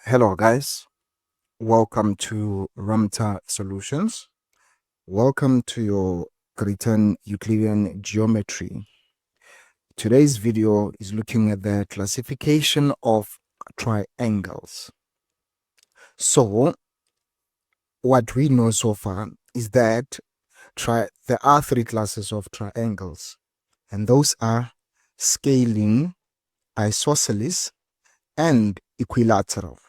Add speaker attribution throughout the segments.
Speaker 1: Hello guys, welcome to Ramta Solutions. Welcome to your written Euclidean geometry. Today's video is looking at the classification of triangles. So, what we know so far is that there are three classes of triangles, and those are scalene, isosceles, and equilateral.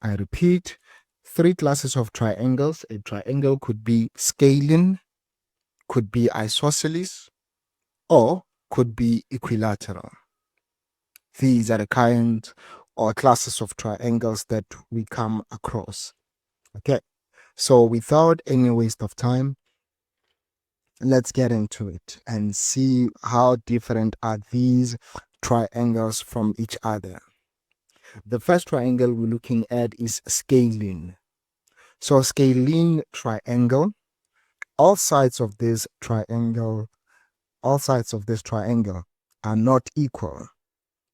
Speaker 1: I repeat, three classes of triangles. A triangle could be scalene, could be isosceles, or could be equilateral. These are the kind or classes of triangles that we come across. Okay, so without any waste of time, let's get into it and see how different are these triangles from each other. The first triangle we're looking at is scalene. So scalene triangle, all sides of this triangle are not equal.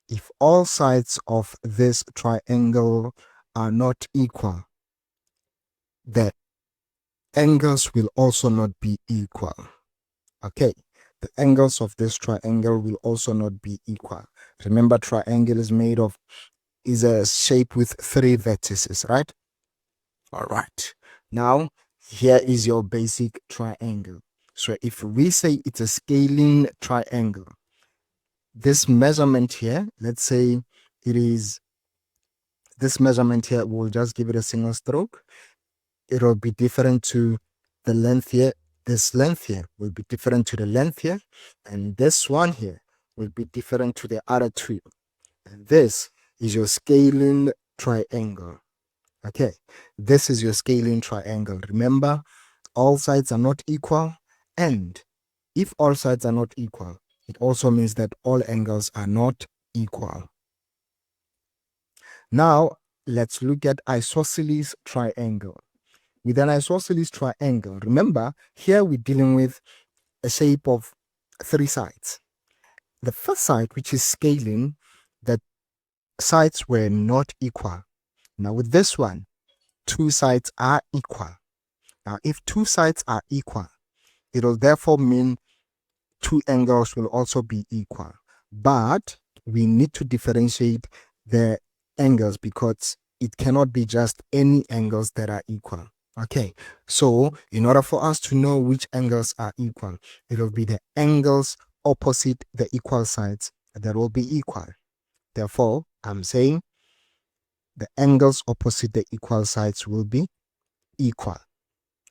Speaker 1: If all sides of this triangle are not equal, the angles will also not be equal. Okay, the angles of this triangle will also not be equal. Remember, triangle is a shape with three vertices, right? All right. Now, here is your basic triangle. So if we say it's a scalene triangle, this measurement here, let's say it is this measurement here, we'll just give it a single stroke. It will be different to the length here. This length here will be different to the length here. And this one here will be different to the other two. And this is your scalene triangle. Okay, this is your scalene triangle. Remember, all sides are not equal. And if all sides are not equal, it also means that all angles are not equal. Now, let's look at isosceles triangle. With an isosceles triangle, remember, here we're dealing with a shape of three sides. The first side, which is scalene, the sides were not equal. Now, with this one, two sides are equal. Now, if two sides are equal, it will therefore mean two angles will also be equal. But we need to differentiate the angles because it cannot be just any angles that are equal. Okay, so in order for us to know which angles are equal, it will be the angles opposite the equal sides that will be equal. Therefore, I'm saying the angles opposite the equal sides will be equal.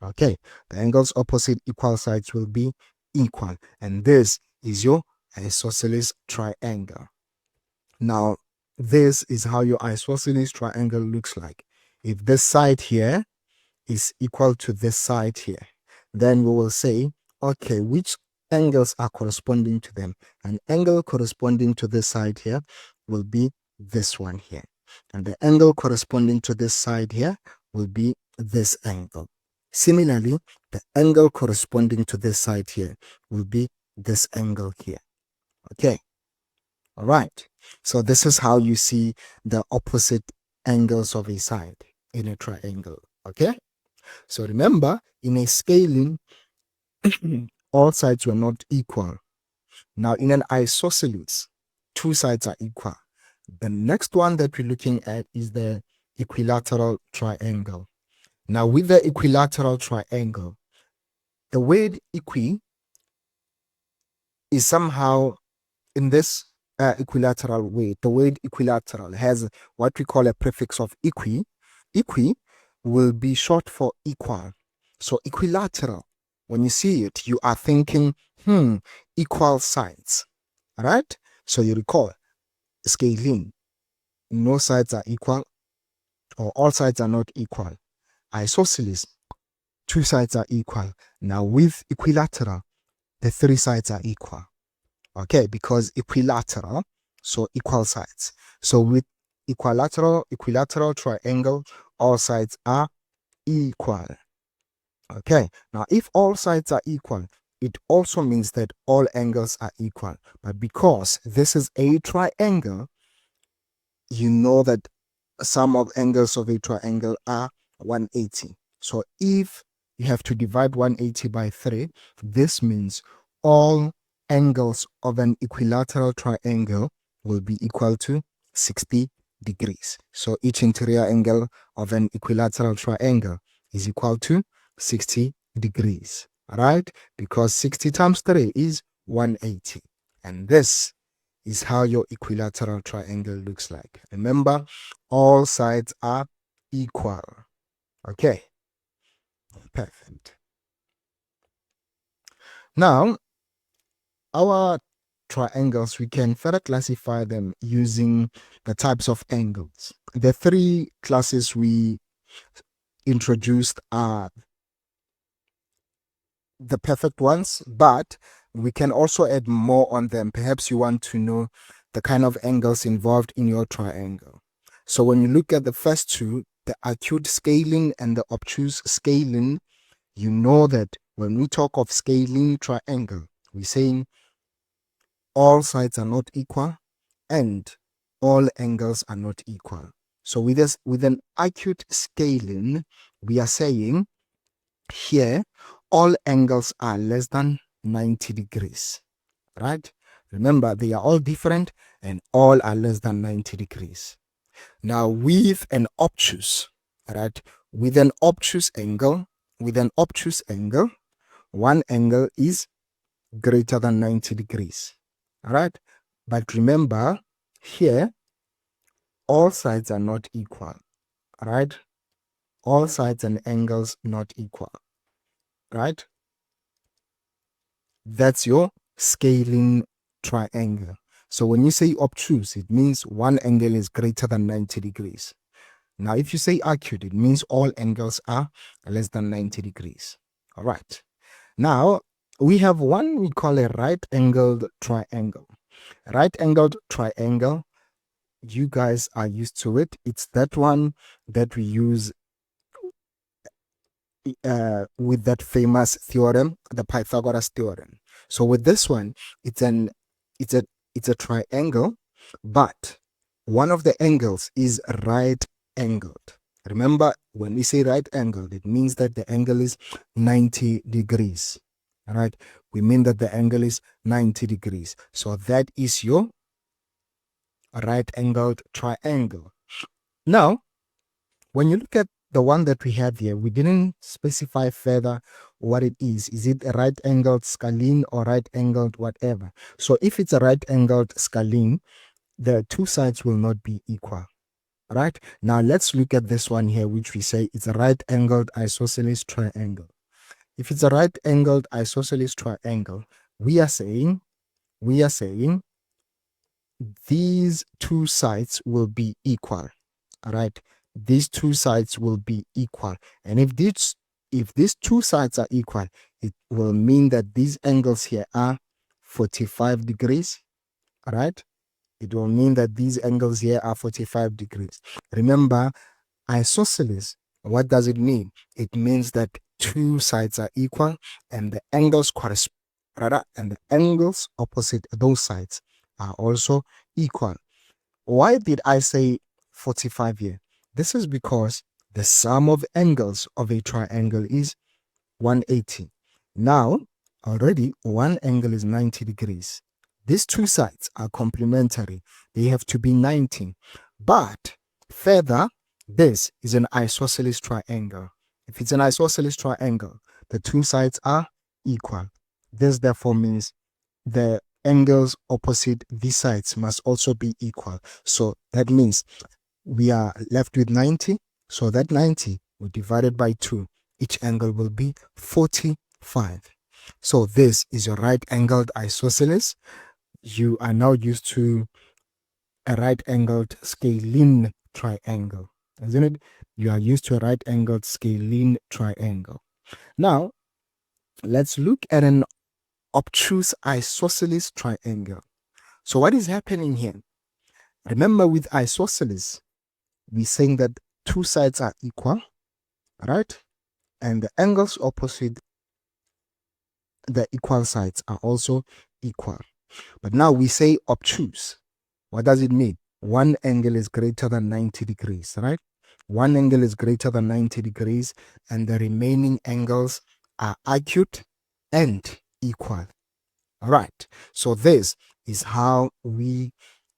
Speaker 1: Okay, the angles opposite equal sides will be equal. And this is your isosceles triangle. Now, this is how your isosceles triangle looks like. If this side here is equal to this side here, then we will say, okay, which angles are corresponding to them? An angle corresponding to this side here will be this one here. And the angle corresponding to this side here will be this angle. Similarly, the angle corresponding to this side here will be this angle here. Okay. All right. So this is how you see the opposite angles of a side in a triangle. Okay. So remember, in a scalene, all sides were not equal. Now, in an isosceles, two sides are equal. The next one that we're looking at is the equilateral triangle. Now, with the equilateral triangle, the word equi is somehow in this equilateral way. The word equilateral has what we call a prefix of equi. Equi will be short for equal. So equilateral, when you see it, you are thinking, equal sides. All right? So you recall, scalene, no sides are equal, or all sides are not equal. Isosceles, two sides are equal. Now with equilateral, the three sides are equal. Okay, because equilateral, so equal sides. So with equilateral triangle, all sides are equal. Okay, now if all sides are equal, it also means that all angles are equal. But because this is a triangle, you know that sum of angles of a triangle are 180. So if you have to divide 180 by 3, this means all angles of an equilateral triangle will be equal to 60 degrees. So each interior angle of an equilateral triangle is equal to 60 degrees. All right? Because 60 times 3 is 180. And this is how your equilateral triangle looks like. Remember, all sides are equal. Okay, perfect. Now, our triangles, we can further classify them using the types of angles. The three classes we introduced are the perfect ones, but we can also add more on them. Perhaps you want to know the kind of angles involved in your triangle. So when you look at the first two, the acute scalene and the obtuse scalene, you know that when we talk of scalene triangle, we're saying all sides are not equal and all angles are not equal. So with this, with an acute scalene, we are saying here all angles are less than 90 degrees, right? Remember, they are all different and all are less than 90 degrees. Now with an obtuse, right? With an obtuse angle, one angle is greater than 90 degrees. All right? But remember, here, all sides are not equal. All right? All sides and angles not equal. Right? That's your scalene triangle. So when you say obtuse, it means one angle is greater than 90 degrees. Now, if you say acute, it means all angles are less than 90 degrees. All right. Now, we have one we call a right-angled triangle. Right-angled triangle, you guys are used to it. It's that one that we use with that famous theorem, the Pythagoras theorem. So with this one, it's a triangle, but one of the angles is right angled. Remember, when we say right angled, it means that the angle is 90 degrees. All right, we mean that the angle is 90 degrees. So that is your right angled triangle. Now, when you look at the one that we have here, we didn't specify further what it is. Is it a right angled scalene or right angled whatever? So if it's a right angled scalene, the two sides will not be equal. Right? Now let's look at this one here, which we say it's a right angled isosceles triangle. If it's a right angled isosceles triangle, we are saying these two sides will be equal. All right, these two sides will be equal, and if these two sides are equal, it will mean that these angles here are 45 degrees. All right, it will mean that these angles here are 45 degrees. Remember, isosceles, what does it mean? It means that two sides are equal and the angles correspond, and the angles opposite those sides are also equal. Why did I say 45 here? This is because the sum of angles of a triangle is 180. Now, already one angle is 90 degrees. These two sides are complementary. They have to be 90. But further, this is an isosceles triangle. If it's an isosceles triangle, the two sides are equal. This therefore means the angles opposite these sides must also be equal. So that means we are left with 90. So that 90 we divided by 2. Each angle will be 45. So this is your right angled isosceles. You are now used to a right angled scalene triangle, isn't it? You are used to a right angled scalene triangle. Now, let's look at an obtuse isosceles triangle. So what is happening here? Remember, with isosceles, we're saying that two sides are equal, right? And the angles opposite the equal sides are also equal. But now we say obtuse. What does it mean? one angle is greater than 90 degrees, right? One angle is greater than 90 degrees, and the remaining angles are acute and equal. All right. So this is how we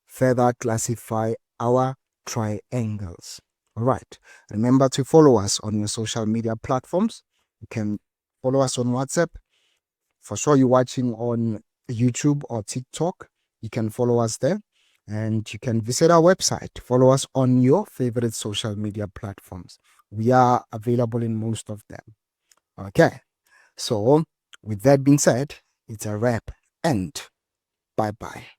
Speaker 1: further classify our triangles. All right. Remember to follow us on your social media platforms. You can follow us on WhatsApp. For sure, you're watching on YouTube or TikTok, you can follow us there. And you can visit our website. Follow us on your favorite social media platforms. We are available in most of them. Okay. So, with that being said, it's a wrap and bye bye.